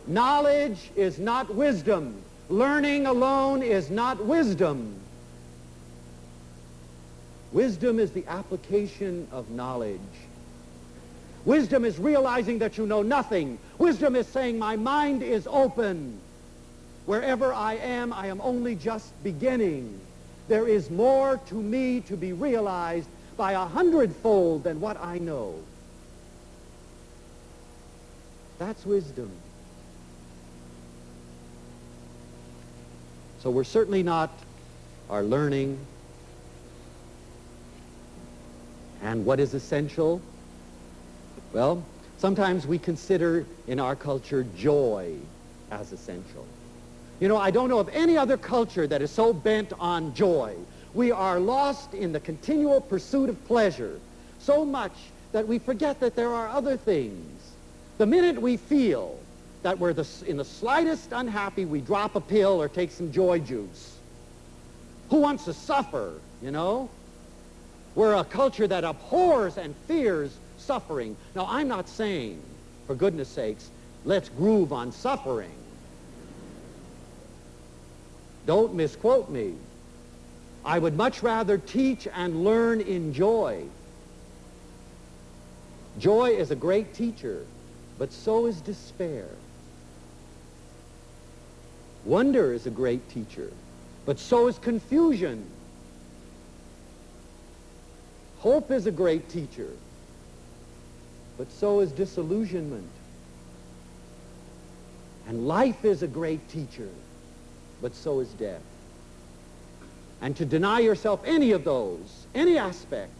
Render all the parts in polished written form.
Knowledge is not wisdom. Learning alone is not wisdom. Wisdom is the application of knowledge. Wisdom is realizing that you know nothing. Wisdom is saying, my mind is open. Wherever I am only just beginning. There is more to me to be realized by 100-fold than what I know. That's wisdom. So we're certainly not our learning. And what is essential? Well, sometimes we consider in our culture joy as essential. You know, I don't know of any other culture that is so bent on joy. We are lost in the continual pursuit of pleasure so much that we forget that there are other things. The minute we feel that we're in the slightest unhappy, we drop a pill or take some joy juice. Who wants to suffer, you know? We're a culture that abhors and fears suffering. Now, I'm not saying, for goodness sakes, let's groove on suffering. Don't misquote me. I would much rather teach and learn in joy. Joy is a great teacher, but so is despair. Wonder is a great teacher, but so is confusion. Hope is a great teacher, but so is disillusionment. And life is a great teacher, but so is death. And to deny yourself any of those, any aspect,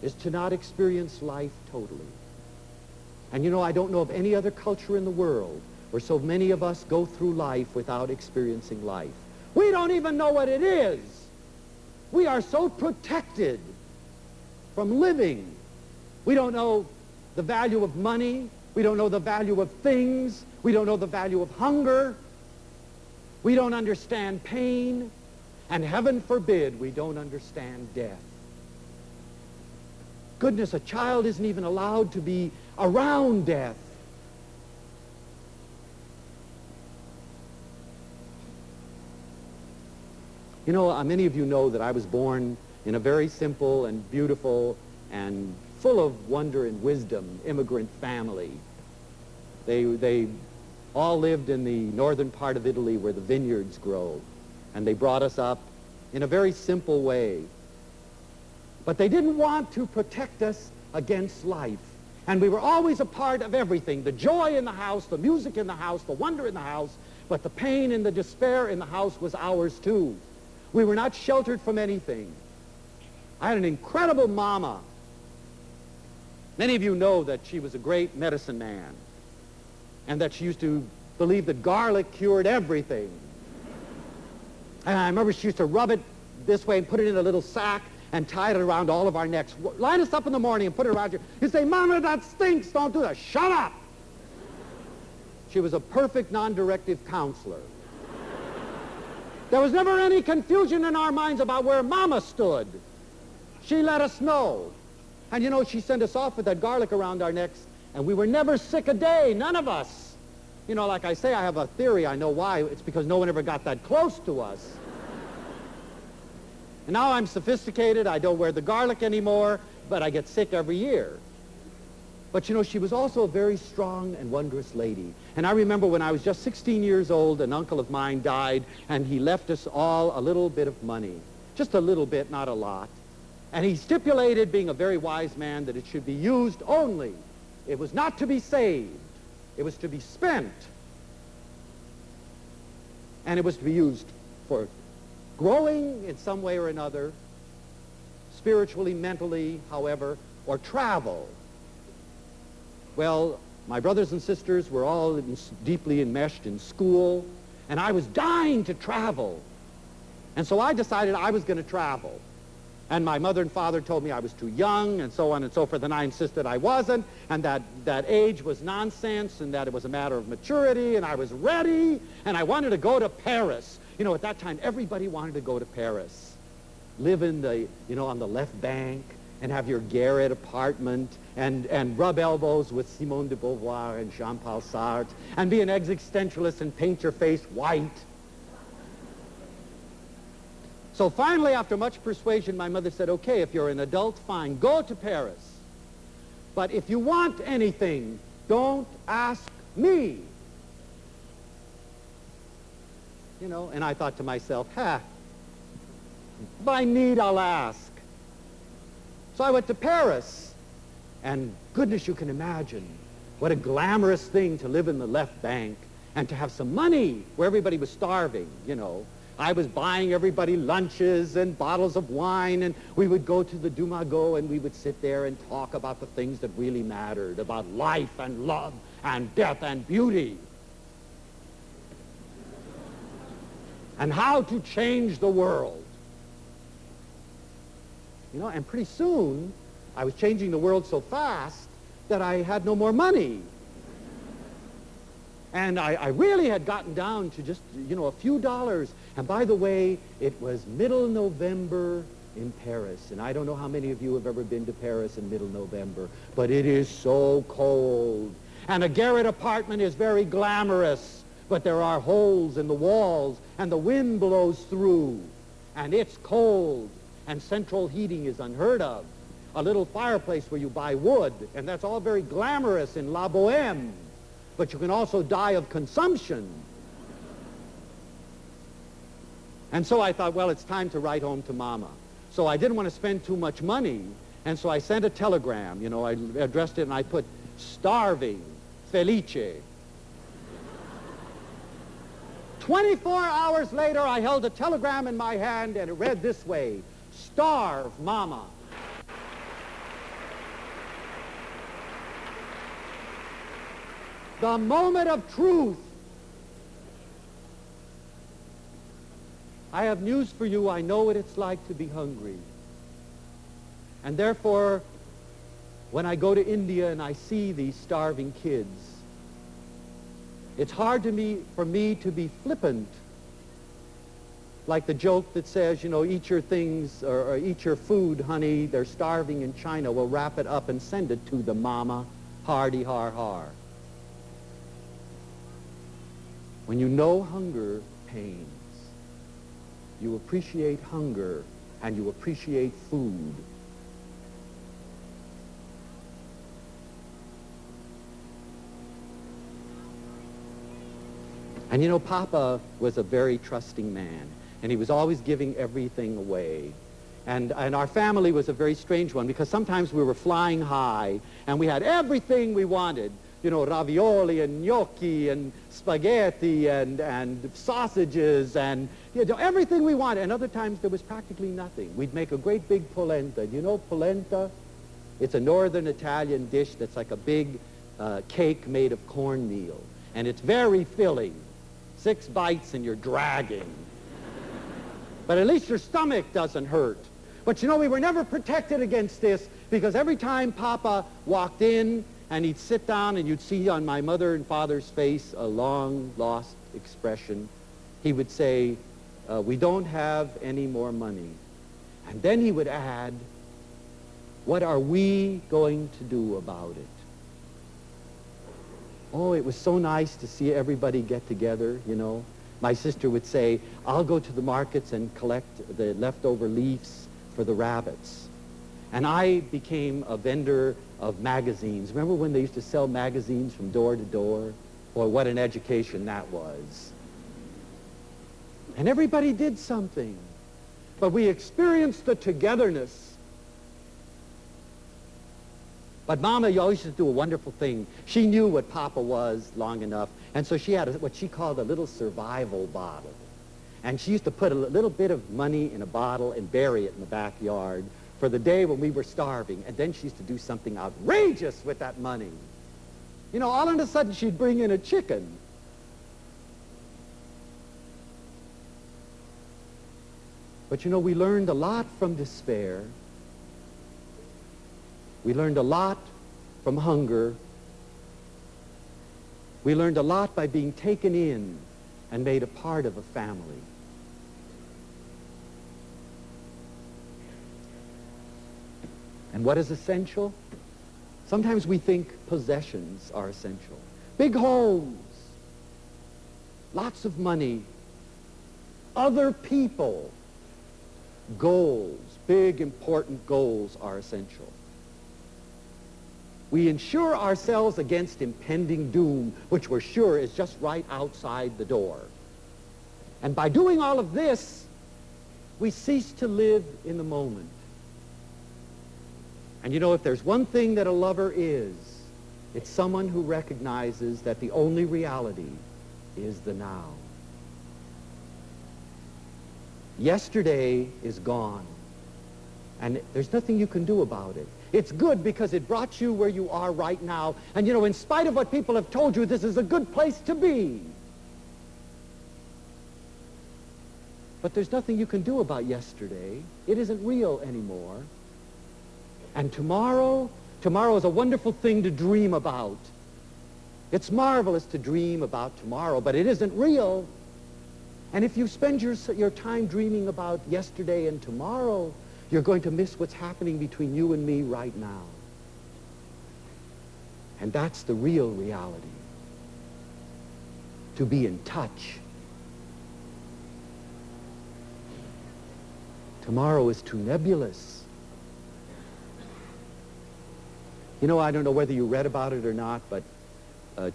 is to not experience life totally. And you know, I don't know of any other culture in the world where so many of us go through life without experiencing life. We don't even know what it is. We are so protected from living. We don't know the value of money. We don't know the value of things. We don't know the value of hunger. We don't understand pain. And heaven forbid we don't understand death. Goodness, a child isn't even allowed to be around death. You know, many of you know that I was born in a very simple and beautiful and full of wonder and wisdom immigrant family. They all lived in the northern part of Italy where the vineyards grow, and they brought us up in a very simple way. But they didn't want to protect us against life. And we were always a part of everything. The joy in the house, the music in the house, the wonder in the house, but the pain and the despair in the house was ours too. We were not sheltered from anything. I had an incredible mama. Many of you know that she was a great medicine man and that she used to believe that garlic cured everything. And I remember she used to rub it this way and put it in a little sack and tie it around all of our necks. Line us up in the morning and put it around you. You say, Mama, that stinks. Don't do that. Shut up. She was a perfect non-directive counselor. There was never any confusion in our minds about where Mama stood. She let us know. And you know, she sent us off with that garlic around our necks, and we were never sick a day, none of us. You know, like I say, I have a theory. I know why. It's because no one ever got that close to us. And now I'm sophisticated. I don't wear the garlic anymore, but I get sick every year. But you know, she was also a very strong and wondrous lady. And I remember when I was just 16 years old, an uncle of mine died, and he left us all a little bit of money. Just a little bit, not a lot. And he stipulated, being a very wise man, that it should be used only. It was not to be saved. It was to be spent. And it was to be used for growing in some way or another, spiritually, mentally, however, or travel. Well, my brothers and sisters were all deeply enmeshed in school, and I was dying to travel. And so I decided I was going to travel. And my mother and father told me I was too young, and so on and so forth, and I insisted I wasn't, and that age was nonsense, and that it was a matter of maturity, and I was ready, and I wanted to go to Paris. You know, at that time, everybody wanted to go to Paris. Live in the, you know, on the left bank, and have your garret apartment and rub elbows with Simone de Beauvoir and Jean-Paul Sartre and be an existentialist and paint your face white. So finally, after much persuasion, my mother said, okay, if you're an adult, fine, go to Paris. But if you want anything, don't ask me. You know, and I thought to myself, if I need, I'll ask. So I went to Paris, and goodness, you can imagine what a glamorous thing to live in the left bank and to have some money where everybody was starving, you know. I was buying everybody lunches and bottles of wine, and we would go to the Dumago and we would sit there and talk about the things that really mattered, about life and love and death and beauty, and how to change the world. You know, and pretty soon I was changing the world so fast that I had no more money. And I really had gotten down to just, you know, a few dollars. And by the way, it was middle November in Paris. And I don't know how many of you have ever been to Paris in middle November, but it is so cold. And a garret apartment is very glamorous, but there are holes in the walls, and the wind blows through, and it's cold, and central heating is unheard of. A little fireplace where you buy wood, and that's all very glamorous in La Boheme. But you can also die of consumption. And so I thought, well, it's time to write home to Mama. So I didn't want to spend too much money, and so I sent a telegram. You know, I addressed it, and I put, starving, Felice. 24 hours later, I held a telegram in my hand, and it read this way, starve, Mama. The moment of truth. I have news for you. I know what it's like to be hungry. And therefore, when I go to India and I see these starving kids, it's hard for me to be flippant, like the joke that says, you know, eat your things or eat your food, honey. They're starving in China. We'll wrap it up and send it to them, Mama. Hardy har har. When you know hunger pains, you appreciate hunger and you appreciate food. And you know, Papa was a very trusting man, and he was always giving everything away. And our family was a very strange one, because sometimes we were flying high and we had everything we wanted. You know, ravioli and gnocchi and spaghetti and sausages and, you know, everything we wanted. And other times there was practically nothing. We'd make a great big polenta. Do you know polenta? It's a northern Italian dish that's like a big cake made of cornmeal. And it's very filling. 6 bites and you're dragging. But at least your stomach doesn't hurt. But you know, we were never protected against this, because every time Papa walked in, and he'd sit down, and you'd see on my mother and father's face a long-lost expression. He would say, we don't have any more money. And then he would add, what are we going to do about it? Oh, it was so nice to see everybody get together, you know. My sister would say, I'll go to the markets and collect the leftover leaves for the rabbits. And I became a vendor of magazines. Remember when they used to sell magazines from door to door? Boy, what an education that was. And everybody did something. But we experienced the togetherness. But Mama, you always used to do a wonderful thing. She knew what Papa was long enough, and so she had what she called a little survival bottle. And she used to put a little bit of money in a bottle and bury it in the backyard for the day when we were starving. And then she used to do something outrageous with that money. You know, all of a sudden she'd bring in a chicken. But you know, we learned a lot from despair. We learned a lot from hunger. We learned a lot by being taken in and made a part of a family. And And what is essential? Sometimes we think possessions are essential. Big homes, lots of money, other people, goals, big important goals are essential. We insure ourselves against impending doom, which we're sure is just right outside the door. And by doing all of this, we cease to live in the moment. And you know, if there's one thing that a lover is, it's someone who recognizes that the only reality is the now. Yesterday is gone, and there's nothing you can do about it. It's good because it brought you where you are right now. And you know, in spite of what people have told you, this is a good place to be. But there's nothing you can do about yesterday. It isn't real anymore. And tomorrow is a wonderful thing to dream about. It's marvelous to dream about tomorrow, but it isn't real. And if you spend your time dreaming about yesterday and tomorrow, you're going to miss what's happening between you and me right now. And that's the real reality. To be in touch. Tomorrow is too nebulous. You know, I don't know whether you read about it or not, but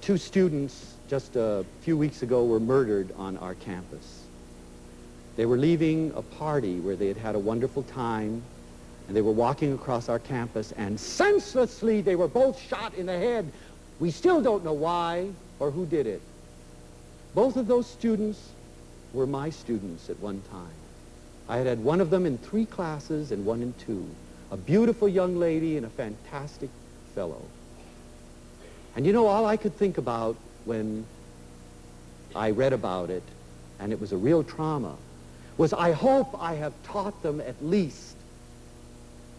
2 students just a few weeks ago were murdered on our campus. They were leaving a party where they had had a wonderful time, and they were walking across our campus, and senselessly they were both shot in the head. We still don't know why or who did it. Both of those students were my students at one time. I had one of them in 3 classes and one in 2. A beautiful young lady and a fantastic fellow. And you know, all I could think about when I read about it, and it was a real trauma, was I hope I have taught them at least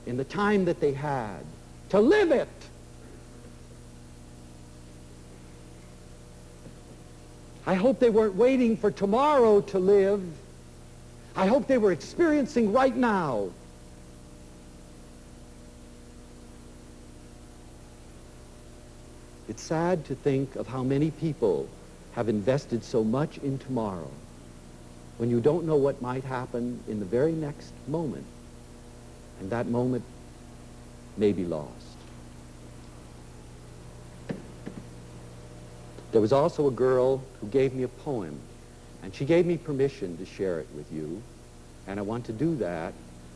in the time that they had to live it. I hope they weren't waiting for tomorrow to live. I hope they were experiencing right now. It's sad to think of how many people have invested so much in tomorrow when you don't know what might happen in the very next moment, and that moment may be lost. There was also a girl who gave me a poem, and she gave me permission to share it with you, and I want to do that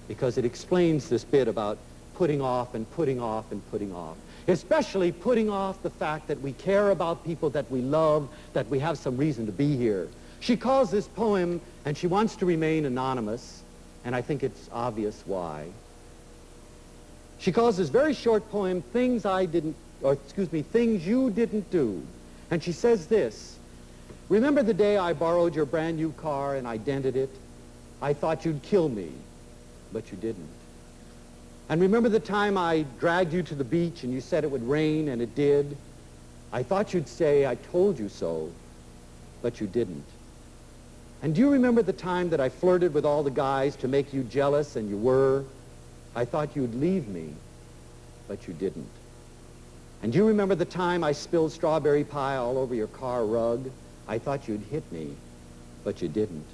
because it explains this bit about putting off and putting off and putting off, especially putting off the fact that we care about people that we love, that we have some reason to be here. She calls this poem, and she wants to remain anonymous, and I think it's obvious why. She calls this very short poem, Things You Didn't Do. And she says this: remember the day I borrowed your brand new car and I dented it? I thought you'd kill me, but you didn't. And remember the time I dragged you to the beach and you said it would rain, and it did? I thought you'd say, I told you so, but you didn't. And do you remember the time that I flirted with all the guys to make you jealous, and you were? I thought you'd leave me, but you didn't. And do you remember the time I spilled strawberry pie all over your car rug? I thought you'd hit me, but you didn't.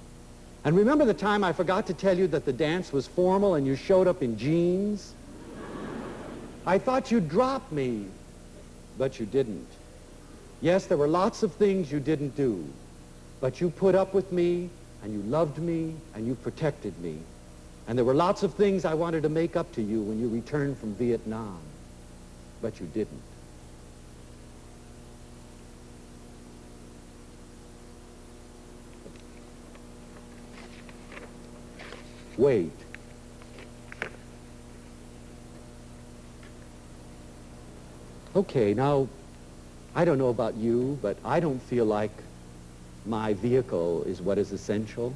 And remember the time I forgot to tell you that the dance was formal and you showed up in jeans? I thought you'd drop me, but you didn't. Yes, there were lots of things you didn't do, but you put up with me, and you loved me, and you protected me. And there were lots of things I wanted to make up to you when you returned from Vietnam, but you didn't. Wait. Okay, now, I don't know about you, but I don't feel like my vehicle is what is essential.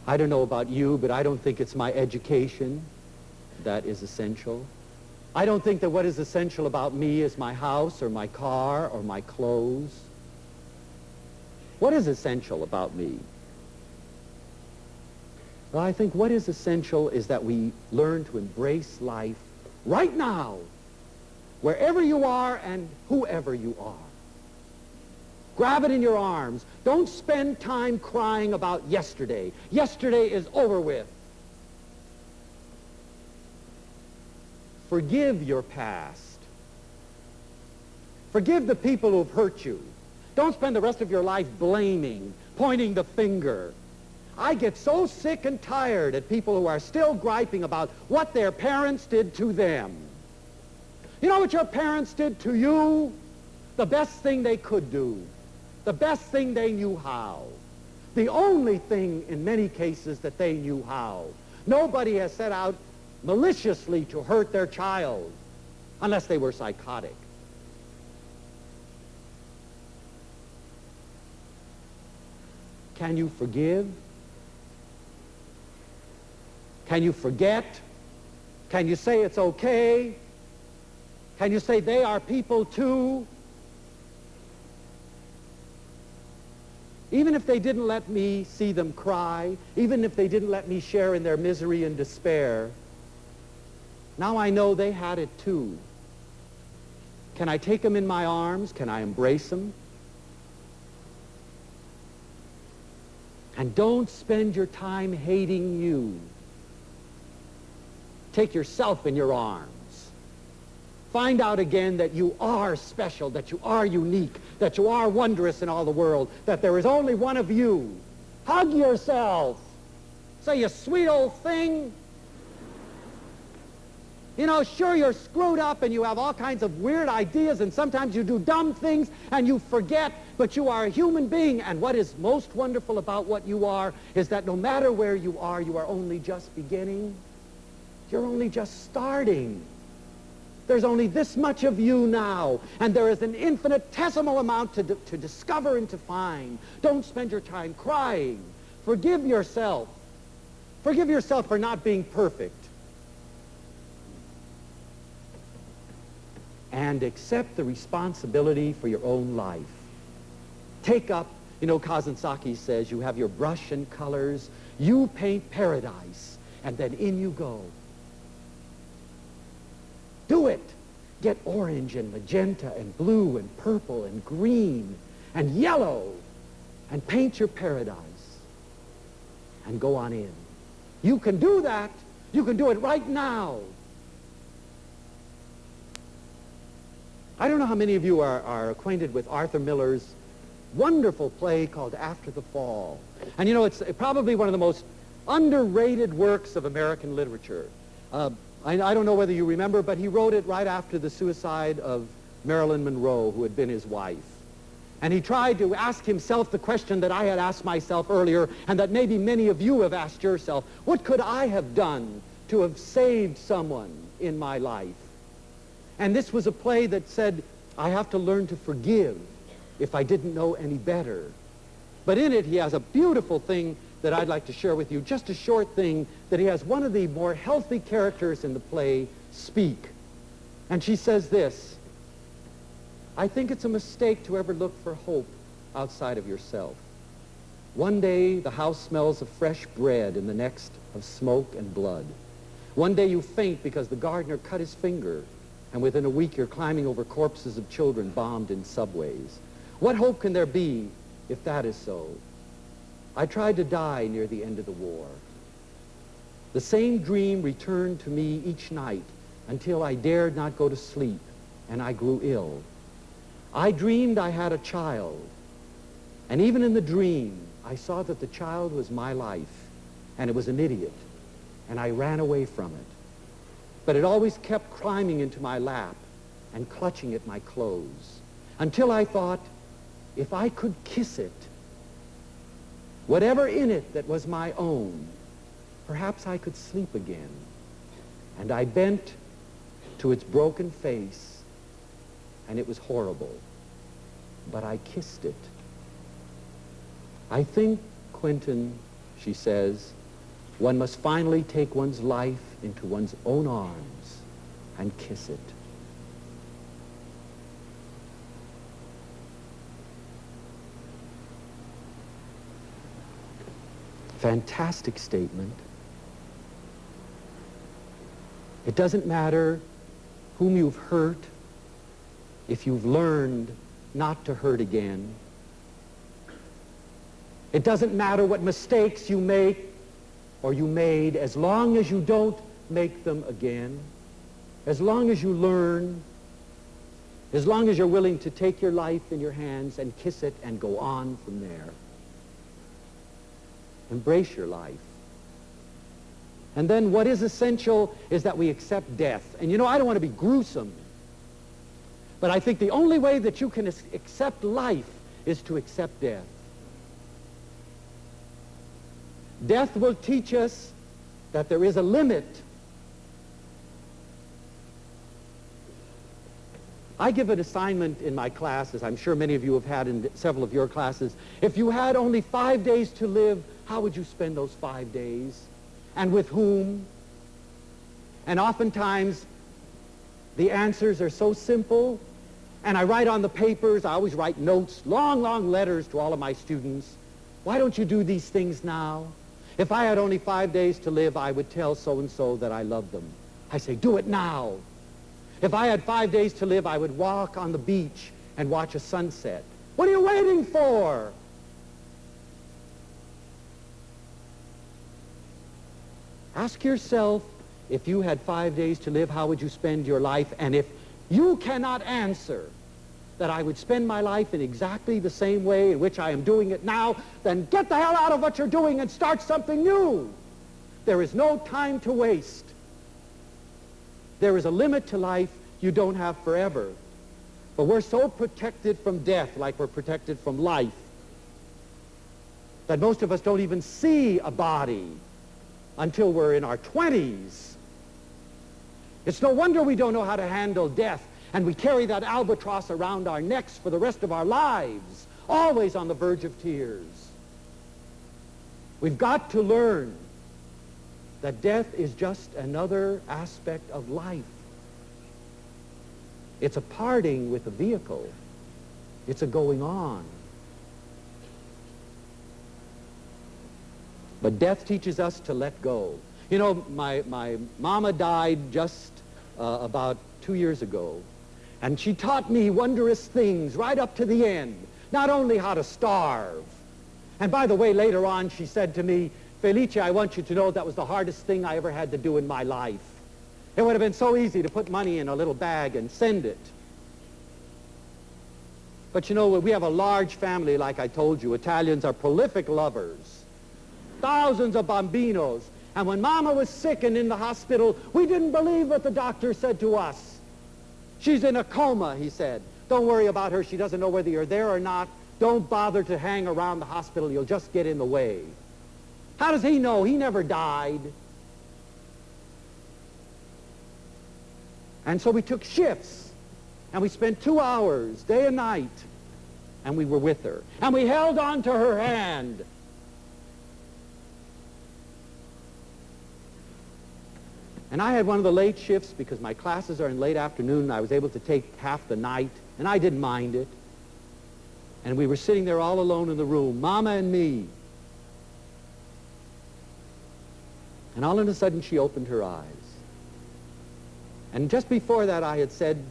I don't know about you, but I don't think it's my education that is essential. I don't think that what is essential about me is my house or my car or my clothes. What is essential about me? Well, I think what is essential is that we learn to embrace life right now, wherever you are and whoever you are. Grab it in your arms. Don't spend time crying about yesterday. Yesterday is over with. Forgive your past. Forgive the people who've hurt you. Don't spend the rest of your life blaming, pointing the finger. I get so sick and tired at people who are still griping about what their parents did to them. You know what your parents did to you? The best thing they could do. The best thing they knew how. The only thing, in many cases, that they knew how. Nobody has set out maliciously to hurt their child, unless they were psychotic. Can you forgive? Can you forget? Can you say it's okay? Can you say they are people too? Even if they didn't let me see them cry, even if they didn't let me share in their misery and despair, now I know they had it too. Can I take them in my arms? Can I embrace them? And don't spend your time hating you. Take yourself in your arms. Find out again that you are special, that you are unique, that you are wondrous in all the world, that there is only one of you. Hug yourself. Say, you sweet old thing. You know, sure, you're screwed up and you have all kinds of weird ideas and sometimes you do dumb things and you forget, but you are a human being. And what is most wonderful about what you are is that no matter where you are only just beginning. You're only just starting. There's only this much of you now, and there is an infinitesimal amount to discover and to find. Don't spend your time crying. Forgive yourself. Forgive yourself for not being perfect. And accept the responsibility for your own life. Take up, you know, Kazantzakis says, you have your brush and colors, you paint paradise, and then in you go. Do it. Get orange and magenta and blue and purple and green and yellow and paint your paradise and go on in. You can do that. You can do it right now. I don't know how many of you are acquainted with Arthur Miller's wonderful play called After the Fall. And you know, it's probably one of the most underrated works of American literature. I don't know whether you remember, but he wrote it right after the suicide of Marilyn Monroe, who had been his wife. And he tried to ask himself the question that I had asked myself earlier, and that maybe many of you have asked yourself. What could I have done to have saved someone in my life? And this was a play that said, I have to learn to forgive if I didn't know any better. But in it, he has a beautiful thing that I'd like to share with you, just a short thing, that he has one of the more healthy characters in the play speak. And she says this, I think it's a mistake to ever look for hope outside of yourself. One day the house smells of fresh bread and the next of smoke and blood. One day you faint because the gardener cut his finger, and within a week you're climbing over corpses of children bombed in subways. What hope can there be if that is so? I tried to die near the end of the war. The same dream returned to me each night until I dared not go to sleep and I grew ill. I dreamed I had a child, and even in the dream I saw that the child was my life and it was an idiot, and I ran away from it. But it always kept climbing into my lap and clutching at my clothes until I thought, if I could kiss it, whatever in it that was my own, perhaps I could sleep again. And I bent to its broken face, and it was horrible. But I kissed it. I think, Quentin, she says, one must finally take one's life into one's own arms and kiss it. Fantastic statement. It doesn't matter whom you've hurt, if you've learned not to hurt again. It doesn't matter what mistakes you make or you made, as long as you don't make them again, as long as you learn, as long as you're willing to take your life in your hands and kiss it and go on from there. Embrace your life. And then what is essential is that we accept death. And you know, I don't want to be gruesome, but I think the only way that you can accept life is to accept death. Death will teach us that there is a limit. I give an assignment in my classes, I'm sure many of you have had in several of your classes. If you had only 5 days to live, how would you spend those 5 days? And with whom? And oftentimes, the answers are so simple, and I write on the papers, I always write notes, long, long letters to all of my students. Why don't you do these things now? If I had only 5 days to live, I would tell so-and-so that I love them. I say, do it now. If I had 5 days to live, I would walk on the beach and watch a sunset. What are you waiting for? Ask yourself, if you had 5 days to live, how would you spend your life? And if you cannot answer that I would spend my life in exactly the same way in which I am doing it now, then get the hell out of what you're doing and start something new. There is no time to waste. There is a limit to life you don't have forever. But we're so protected from death, like we're protected from life, that most of us don't even see a body until we're in our 20s. It's no wonder we don't know how to handle death, and we carry that albatross around our necks for the rest of our lives, always on the verge of tears. We've got to learn that death is just another aspect of life. It's a parting with a vehicle. It's a going on. But death teaches us to let go. You know, my mama died just about 2 years ago, and she taught me wondrous things right up to the end. Not only how to starve. And by the way, later on she said to me, Felice, I want you to know that was the hardest thing I ever had to do in my life. It would have been so easy to put money in a little bag and send it. But you know, we have a large family, like I told you. Italians are prolific lovers. Thousands of bambinos. And when Mama was sick and in the hospital, we didn't believe what the doctor said to us. She's in a coma, he said. Don't worry about her. She doesn't know whether you're there or not. Don't bother to hang around the hospital. You'll just get in the way. How does he know? He never died. And so we took shifts, and we spent 2 hours, day and night, and we were with her. And we held on to her hand. And I had one of the late shifts because my classes are in late afternoon, and I was able to take half the night, and I didn't mind it. And we were sitting there all alone in the room, Mama and me. And all of a sudden, she opened her eyes. And just before that, I had said,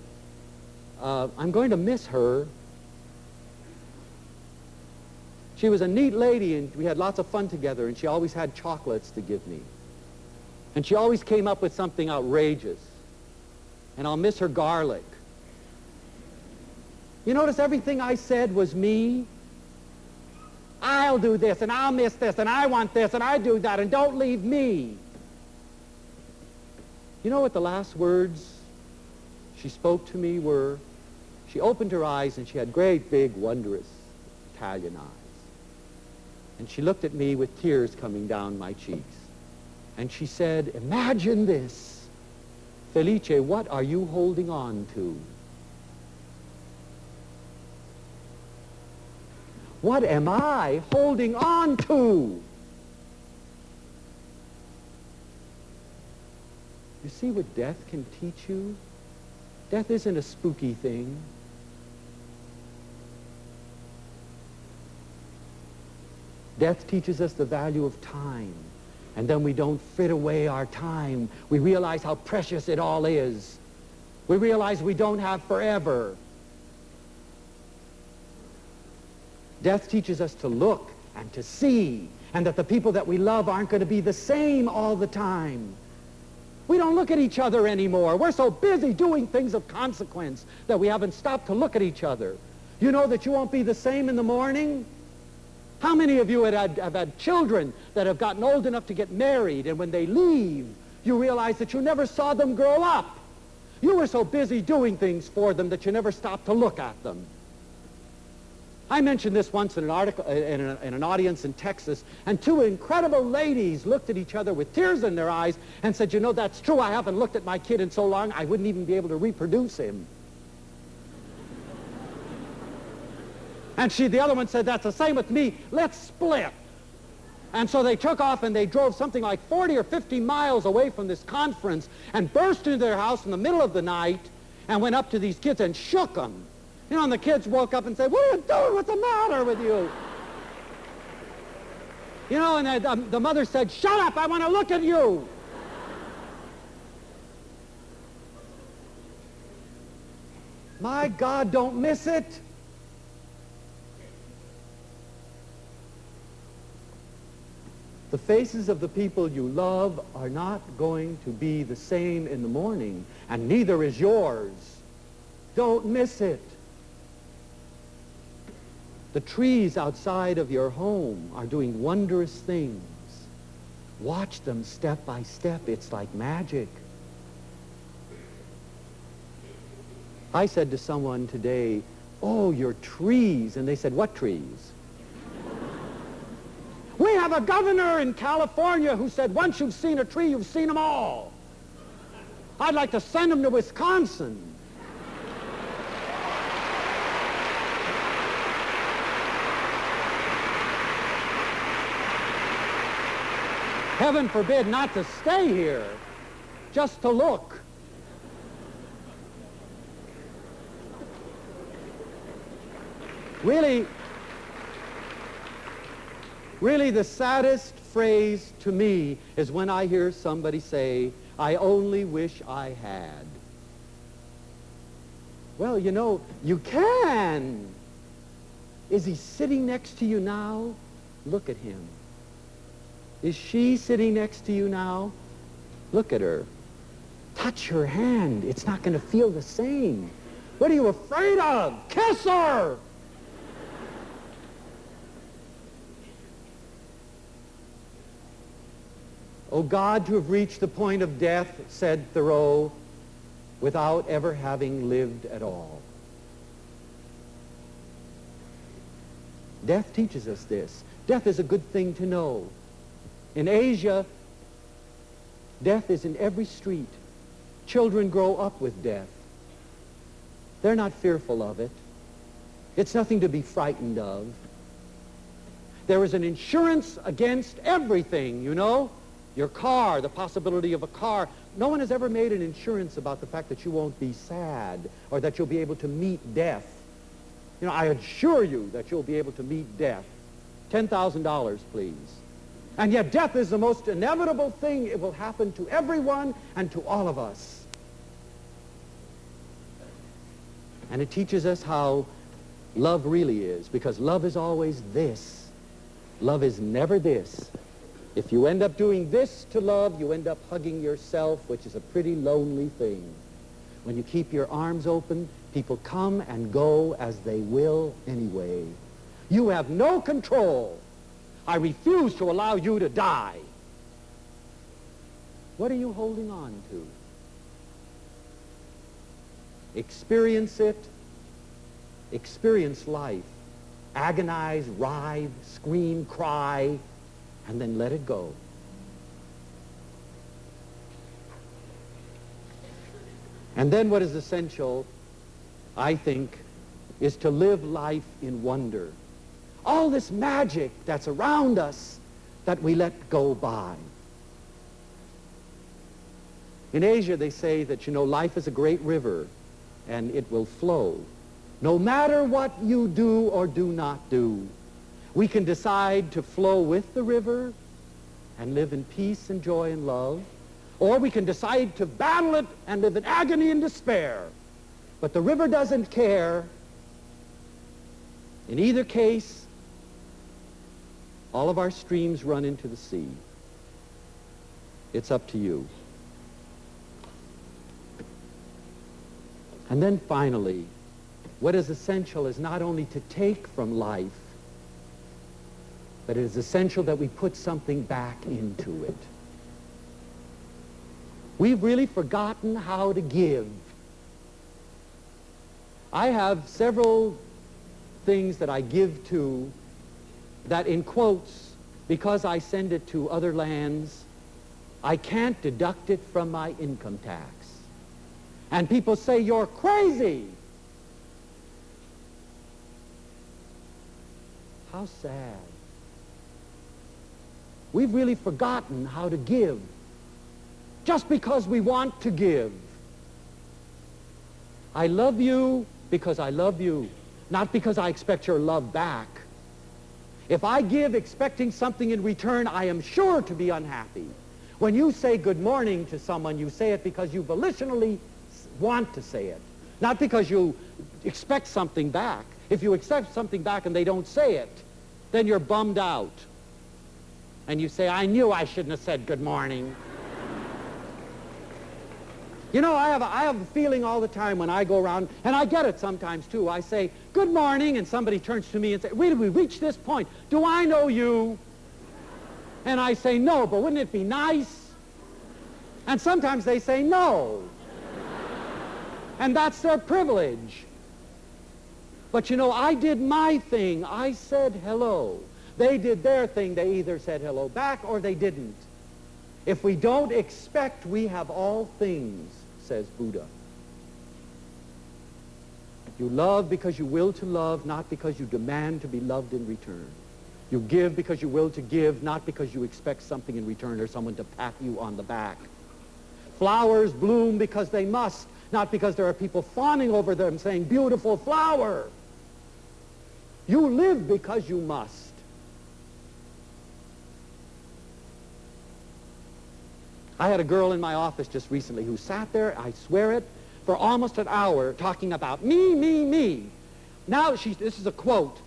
I'm going to miss her. She was a neat lady, and we had lots of fun together, and she always had chocolates to give me. And she always came up with something outrageous. And I'll miss her garlic. You notice everything I said was me? I'll do this, and I'll miss this, and I want this, and I do that, and don't leave me. You know what the last words she spoke to me were? She opened her eyes, and she had great, big, wondrous Italian eyes. And she looked at me with tears coming down my cheeks. And she said, imagine this. Felice, what are you holding on to? What am I holding on to? You see what death can teach you? Death isn't a spooky thing. Death teaches us the value of time. And then we don't fit away our time. We realize how precious it all is. We realize we don't have forever. Death teaches us to look and to see, and that the people that we love aren't going to be the same all the time. We don't look at each other anymore. We're so busy doing things of consequence that we haven't stopped to look at each other. You know that you won't be the same in the morning? How many of you have had children that have gotten old enough to get married, and when they leave, you realize that you never saw them grow up? You were so busy doing things for them that you never stopped to look at them. I mentioned this once in an article, in an audience in Texas, and two incredible ladies looked at each other with tears in their eyes and said, you know, that's true, I haven't looked at my kid in so long, I wouldn't even be able to reproduce him. And the other one said, that's the same with me, let's split. And so they took off and they drove something like 40 or 50 miles away from this conference and burst into their house in the middle of the night and went up to these kids and shook them. You know, and the kids woke up and said, what are you doing? What's the matter with you? You know, and the mother said, shut up, I want to look at you. My God, don't miss it. The faces of the people you love are not going to be the same in the morning, and neither is yours. Don't miss it. The trees outside of your home are doing wondrous things. Watch them step by step. It's like magic. I said to someone today, oh, your trees. And they said, what trees? We have a governor in California who said, once you've seen a tree, you've seen them all. I'd like to send him to Wisconsin. Heaven forbid not to stay here, just to look. Really, the saddest phrase to me is when I hear somebody say, I only wish I had. Well, you know, you can. Is he sitting next to you now? Look at him. Is she sitting next to you now? Look at her. Touch her hand. It's not going to feel the same. What are you afraid of? Kiss her! Oh God, to have reached the point of death, said Thoreau, without ever having lived at all. Death teaches us this. Death is a good thing to know. In Asia, death is in every street. Children grow up with death. They're not fearful of it. It's nothing to be frightened of. There is an insurance against everything, you know. Your car, the possibility of a car. No one has ever made an insurance about the fact that you won't be sad or that you'll be able to meet death. You know, I assure you that you'll be able to meet death. $10,000, please. And yet death is the most inevitable thing. It will happen to everyone and to all of us. And it teaches us how love really is, because love is always this. Love is never this. If you end up doing this to love, you end up hugging yourself, which is a pretty lonely thing. When you keep your arms open, people come and go as they will anyway. You have no control. I refuse to allow you to die. What are you holding on to? Experience it. Experience life. Agonize, writhe, scream, cry, and then let it go. And then what is essential, I think, is to live life in wonder. All this magic that's around us that we let go by. In Asia, they say that, you know, life is a great river and it will flow. No matter what you do or do not do, we can decide to flow with the river and live in peace and joy and love, Or we can decide to battle it and live in agony and despair. But the river doesn't care. In either case, all of our streams run into the sea. It's up to you. And then finally, what is essential is not only to take from life, but it is essential that we put something back into it. We've really forgotten how to give. I have several things that I give to that, in quotes, because I send it to other lands, I can't deduct it from my income tax. And people say, you're crazy. How sad. We've really forgotten how to give just because we want to give. I love you because I love you, not because I expect your love back. If I give expecting something in return, I am sure to be unhappy. When you say good morning to someone, you say it because you volitionally want to say it, not because you expect something back. If you accept something back and they don't say it, then you're bummed out. And you say, I knew I shouldn't have said good morning. You know, I have a feeling all the time when I go around, and I get it sometimes too. I say, good morning, and somebody turns to me and says, wait till we reach this point. Do I know you? And I say, no, but wouldn't it be nice? And sometimes they say, no. And that's their privilege. But you know, I did my thing. I said hello. They did their thing. They either said hello back or they didn't. If we don't expect, we have all things, says Buddha. You love because you will to love, not because you demand to be loved in return. You give because you will to give, not because you expect something in return or someone to pat you on the back. Flowers bloom because they must, not because there are people fawning over them saying, beautiful flower. You live because you must. I had a girl in my office just recently who sat there, I swear it, for almost an hour talking about me, me, me. Now this is a quote,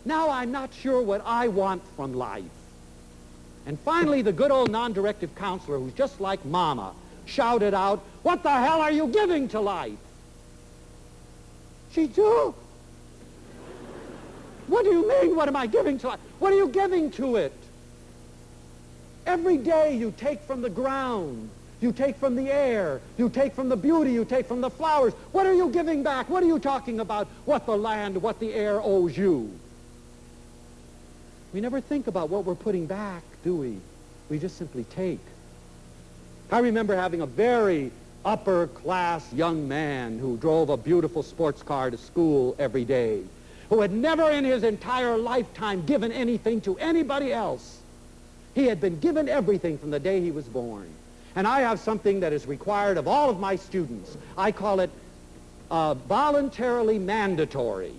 now I'm not sure what I want from life. And finally, the good old non-directive counselor, who's just like Mama, shouted out, what the hell are you giving to life? She do. What do you mean, what am I giving to life? What are you giving to it? Every day you take from the ground, you take from the air, you take from the beauty, you take from the flowers. What are you giving back? What are you talking about? What the land, what the air owes you? We never think about what we're putting back, do we? We just simply take. I remember having a very upper-class young man who drove a beautiful sports car to school every day, who had never in his entire lifetime given anything to anybody else. He had been given everything from the day he was born. And I have something that is required of all of my students. I call it voluntarily mandatory.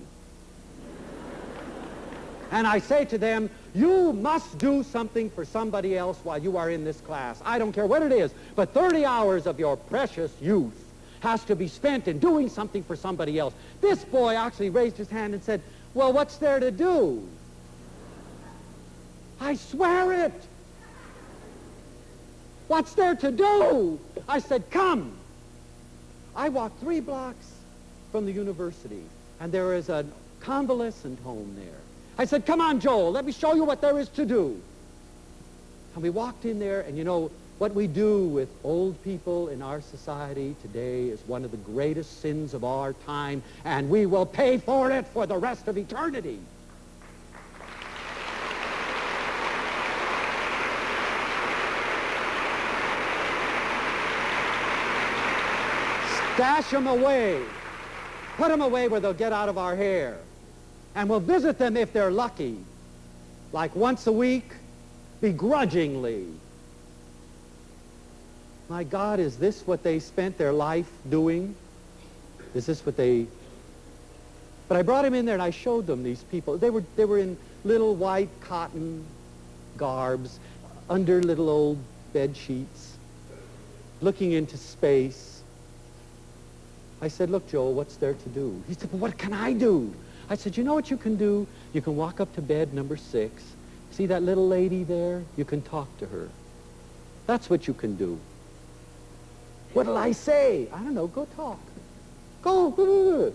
And I say to them, you must do something for somebody else while you are in this class. I don't care what it is, but 30 hours of your precious youth has to be spent in doing something for somebody else. This boy actually raised his hand and said, well, what's there to do? I swear it. What's there to do? I said, come. I walked 3 blocks from the university, and there is a convalescent home there. I said, come on, Joel, let me show you what there is to do. And we walked in there, and you know, what we do with old people in our society today is one of the greatest sins of our time, and we will pay for it for the rest of eternity. Stash them away. Put them away where they'll get out of our hair. And we'll visit them if they're lucky, like once a week, begrudgingly. My God, is this what they spent their life doing? Is this what they... But I brought him in there and I showed them these people. They were in little white cotton garbs, under little old bed sheets. looking into space. I said, look, Joel, what's there to do? He said, well, what can I do? I said, you know what you can do? You can walk up to bed number 6. See that little lady there? You can talk to her. That's what you can do. What'll I say? I don't know. Go talk. Go.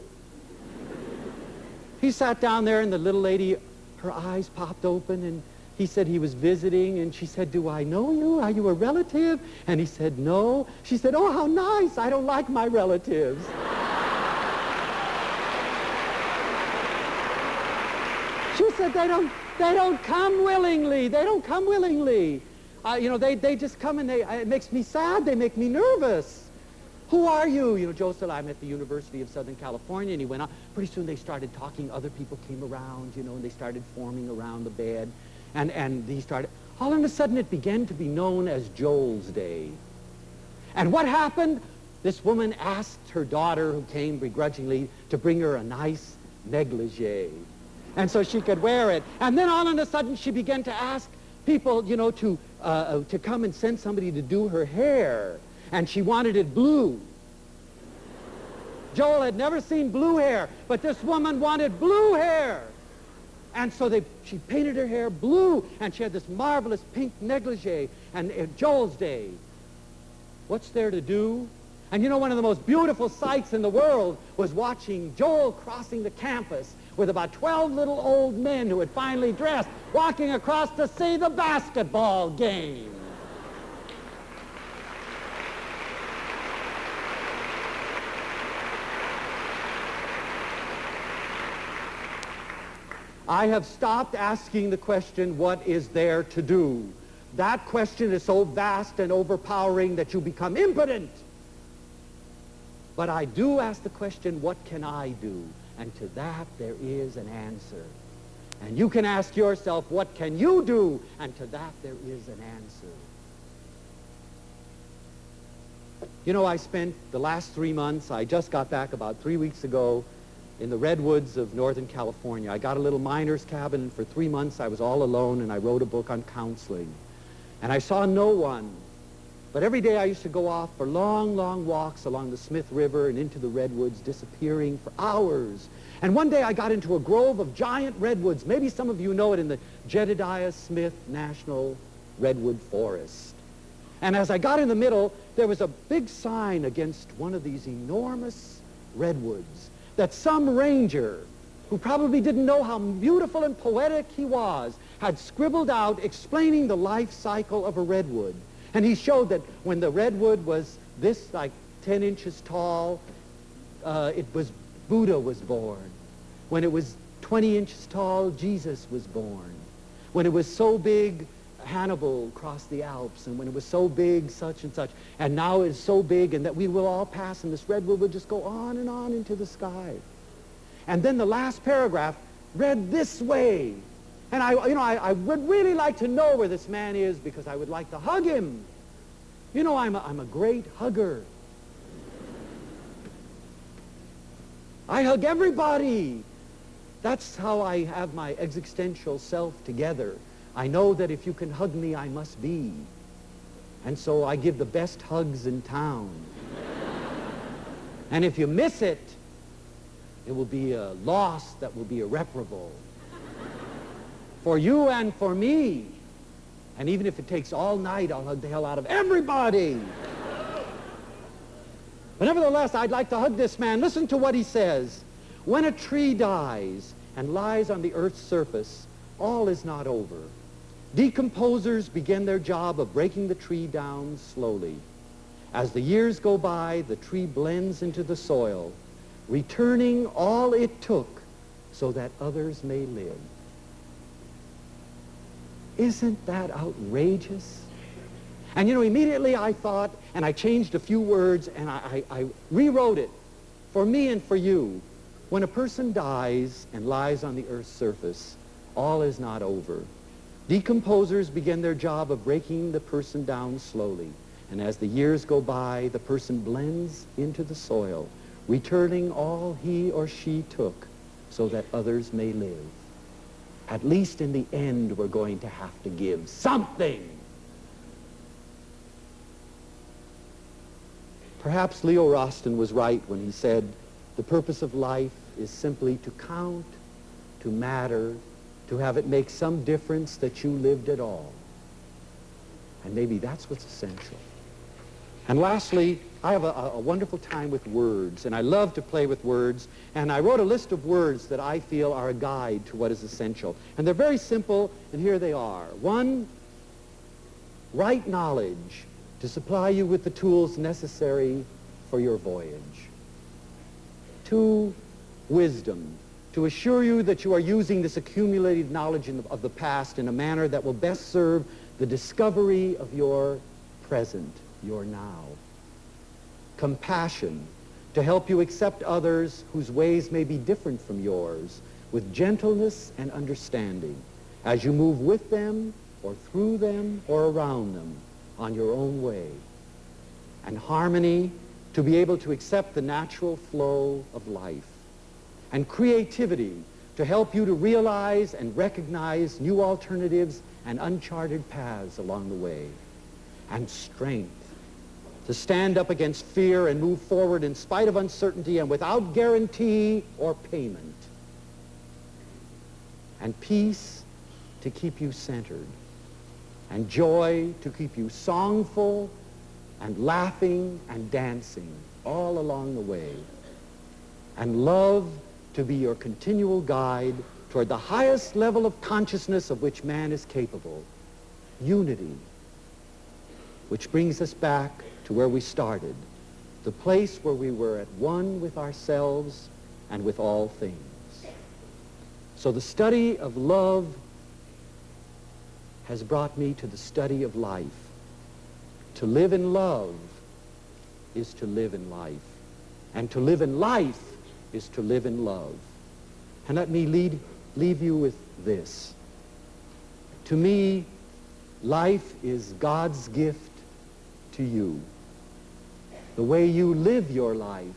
He sat down there, and the little lady, her eyes popped open, and he said he was visiting, and she said, do I know you? Are you a relative? And he said, no. She said, oh, how nice. I don't like my relatives. She said, they don't come willingly. They don't come willingly. You know, they just come, and it makes me sad. They make me nervous. Who are you? You know, Joe said, I'm at the University of Southern California, and he went on. Pretty soon they started talking. Other people came around, you know, and they started forming around the bed. And he started, all of a sudden it began to be known as Joel's Day. And what happened? This woman asked her daughter, who came begrudgingly, to bring her a nice negligee. And so she could wear it. And then all of a sudden she began to ask people, you know, to come and send somebody to do her hair. And she wanted it blue. Joel had never seen blue hair, but this woman wanted blue hair. And so she painted her hair blue, and she had this marvelous pink negligee. And Joel's Day, what's there to do? And you know, one of the most beautiful sights in the world was watching Joel crossing the campus with about 12 little old men who had finally dressed, walking across to see the basketball game. I have stopped asking the question, what is there to do? That question is so vast and overpowering that you become impotent. But I do ask the question, what can I do? And to that there is an answer. And you can ask yourself, what can you do? And to that there is an answer. You know, I spent the last 3 months, I just got back about 3 weeks ago, in the redwoods of Northern California. I got a little miner's cabin, and for 3 months I was all alone, and I wrote a book on counseling. And I saw no one. But every day I used to go off for long, long walks along the Smith River and into the redwoods, disappearing for hours. And one day I got into a grove of giant redwoods. Maybe some of you know it, in the Jedediah Smith National Redwood Forest. And as I got in the middle, there was a big sign against one of these enormous redwoods that some ranger, who probably didn't know how beautiful and poetic he was, had scribbled out explaining the life cycle of a redwood. And he showed that when the redwood was this, like 10 inches tall, Buddha was born. When it was 20 inches tall, Jesus was born. When it was so big, Hannibal crossed the Alps, and when it was so big, such and such, and now it's so big, and that we will all pass, and this redwood will just go on and on into the sky. And then the last paragraph read this way, and I would really like to know where this man is, because I would like to hug him. You know, I'm a great hugger. I hug everybody. That's how I have my existential self together. I know that if you can hug me, I must be. And so I give the best hugs in town. And if you miss it, it will be a loss that will be irreparable. For you and for me. And even if it takes all night, I'll hug the hell out of everybody. But nevertheless, I'd like to hug this man. Listen to what he says. When a tree dies and lies on the earth's surface, all is not over. Decomposers begin their job of breaking the tree down slowly. As the years go by, the tree blends into the soil, returning all it took so that others may live. Isn't that outrageous? And you know, immediately I thought, and I changed a few words, and I rewrote it for me and for you. When a person dies and lies on the earth's surface, all is not over. Decomposers begin their job of breaking the person down slowly. And as the years go by, the person blends into the soil, returning all he or she took so that others may live. At least in the end, we're going to have to give something. Perhaps Leo Rosten was right when he said, the purpose of life is simply to count, to matter, to have it make some difference that you lived at all. And maybe that's what's essential. And lastly, I have a wonderful time with words, and I love to play with words, and I wrote a list of words that I feel are a guide to what is essential. And they're very simple, and here they are. 1, right knowledge to supply you with the tools necessary for your voyage. 2, wisdom to assure you that you are using this accumulated knowledge of the past in a manner that will best serve the discovery of your present, your now. Compassion to help you accept others whose ways may be different from yours with gentleness and understanding as you move with them or through them or around them on your own way. And harmony to be able to accept the natural flow of life. And creativity to help you to realize and recognize new alternatives and uncharted paths along the way. And strength to stand up against fear and move forward in spite of uncertainty and without guarantee or payment. And peace to keep you centered. And joy to keep you songful and laughing and dancing all along the way. And love to be your continual guide toward the highest level of consciousness of which man is capable. Unity, which brings us back to where we started, the place where we were at one with ourselves and with all things. So the study of love has brought me to the study of life. To live in love is to live in life. And to live in life is to live in love. And let me leave you with this. To me, life is God's gift to you. The way you live your life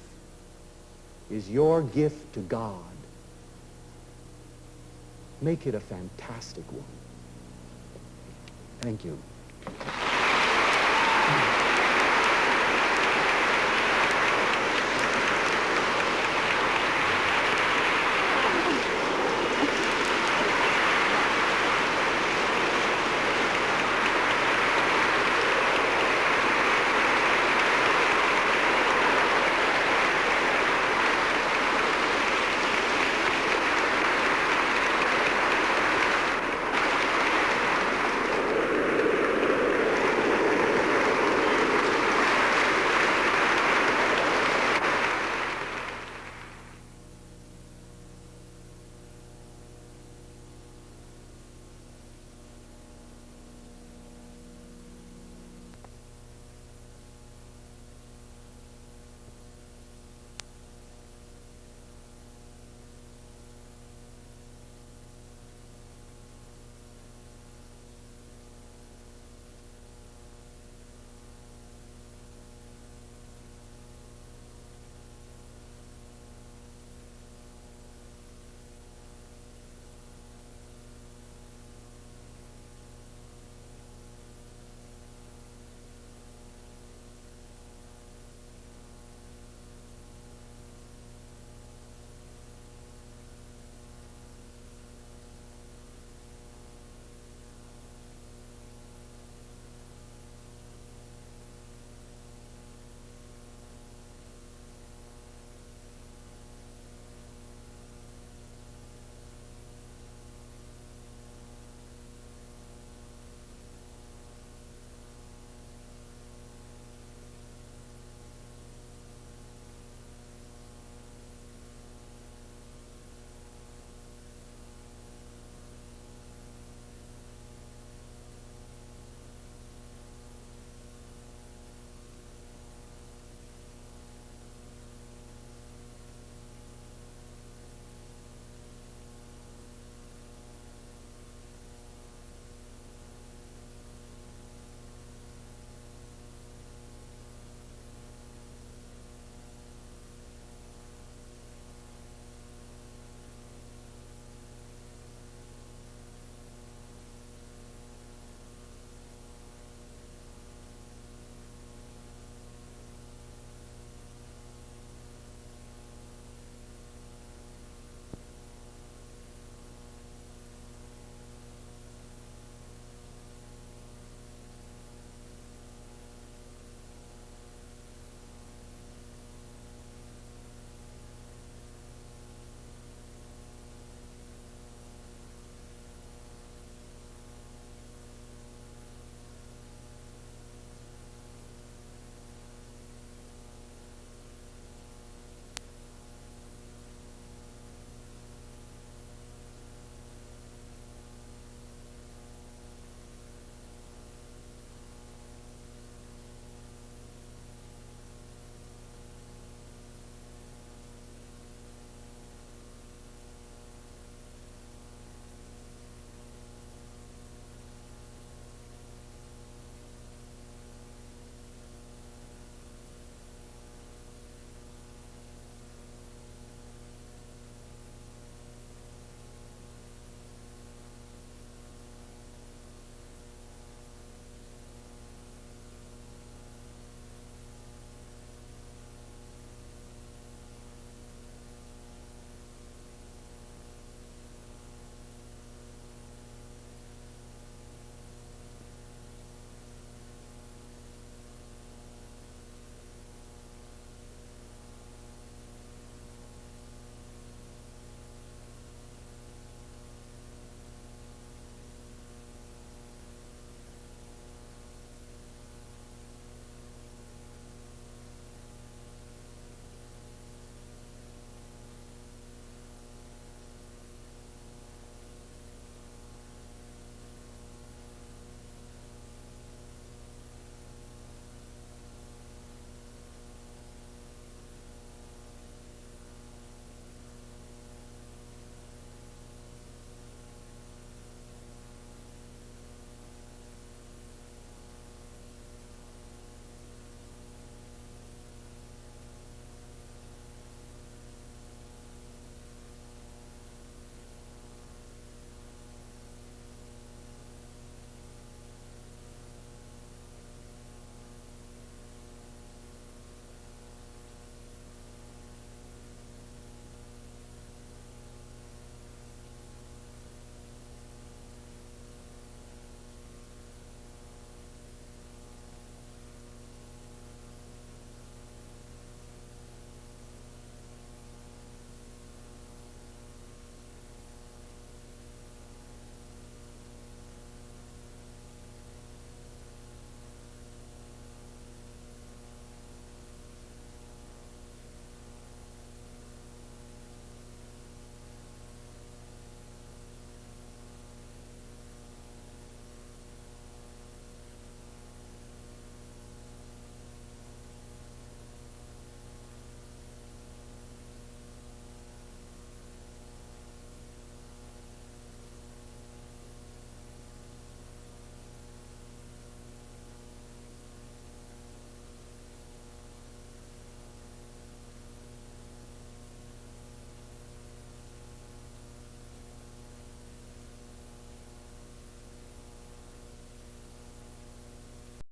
is your gift to God. Make it a fantastic one. Thank you.